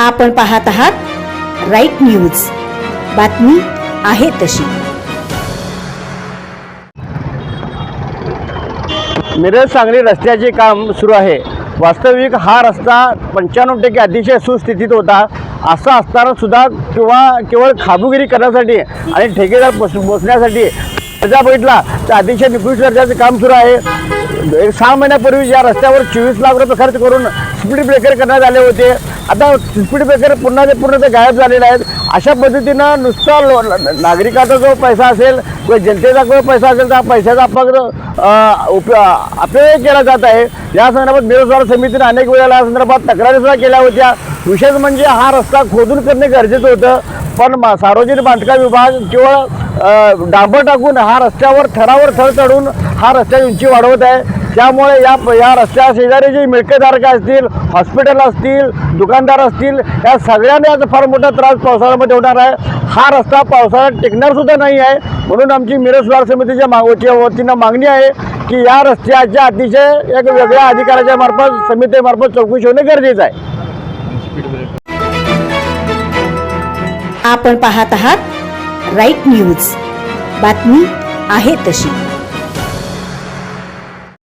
आपण पाहत आहात राईट न्यूज, बातमी आहे तशी। मिरज सांगली रस्त्याचे काम सुरू आहे। वास्तविक हा रस्ता 95% अतिशय सुस्थितीत होता। असं असताना सुद्धा केवळ खाबुगिरी करण्यासाठी आणि ठेकेदार बसण्यासाठी रस्ता बघितला तर अतिशय निकृष्ट दर्जाचे काम सुरू आहे। 6 महिन्यापूर्वी या रस्त्यावर 24 लाख रुपये खर्च करून स्पीड ब्रेकर करण्यात आले होते। आता स्पीड ब्रेकर पूर्ण ते गायब झालेले आहेत। अशा पद्धतीनं नुसता नागरिकाचा जो पैसा असेल किंवा जनतेचा जो पैसा असेल त्या पैशाचा अपव्यय केला जात आहे। या संदर्भात मिरज बाजार समितीने अनेक वेळेला या संदर्भात तक्रारी सुद्धा केल्या होत्या। विशेष म्हणजे हा रस्ता खोदून करणे गरजेचं होतं, पण सार्वजनिक बांधकाम विभाग केवळ डांबर टाकून हा रस्त्यावर थरावर थर चढून हा रस्त्याची उंची वाढवत आहे। त्यामुळे या रस्त्या शेजारी जे मिळकतधारक असतील, हॉस्पिटल असतील, दुकानदार असतील, या सगळ्यांना याचा फार मोठा त्रास पावसाळ्यामध्ये होणार आहे। हा रस्ता पावसाळ्यात टिकणार सुद्धा नाही आहे। म्हणून आमची मिरज बाजार समितीच्या वतीनं मागणी आहे की या रस्त्याच्या अतिशय एक वेगळ्या अधिकाऱ्याच्या मार्फत समितीमार्फत चौकशी होणे गरजेचं आहे। आपण पाहत आहात राईट न्यूज, बातमी आहे तशी।